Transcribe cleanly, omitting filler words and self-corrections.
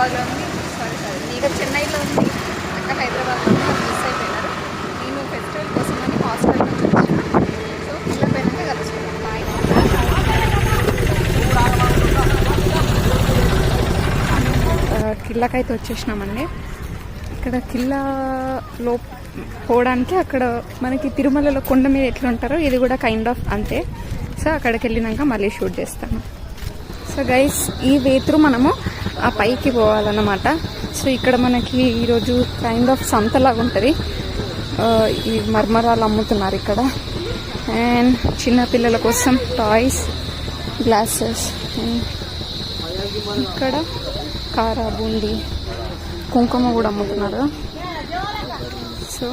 హైదరాబాద్లో ఉంది, ఇక్కడ చెన్నైలో ఉంది, అక్కడ హైదరాబాద్లో ఉంది. నాకు మిస్ అయిపోయినారు. నేను ఫెస్టివల్ కోసం అని హాస్టల్ నుంచి వచ్చాను. సో కిల్లా పోయినాక కలుసుకున్నాను. బాయ్. కిల్లాకైతే వచ్చేసినామండి. ఇక్కడ కిల్లాలో పోవడానికి అక్కడ మనకి తిరుమలలో కొండ మీద ఎట్లా ఉంటారో ఇది కూడా కైండ్ ఆఫ్ అంతే. సో అక్కడికి వెళ్ళినాక మళ్ళీ షూట్ చేస్తాను. సో గైస్, ఈ వే త్రూ మనము ఆ పైకి పోవాలన్నమాట. సో ఇక్కడ మనకి ఈరోజు కైండ్ ఆఫ్ సంతలాగా ఉంటుంది. ఈ మర్మరాలు అమ్ముతున్నారు ఇక్కడ. అండ్ చిన్నపిల్లల కోసం టాయ్స్, గ్లాసెస్, ఇక్కడ కారా, బూందీ, కుంకుమ కూడా అమ్ముతున్నారు. సో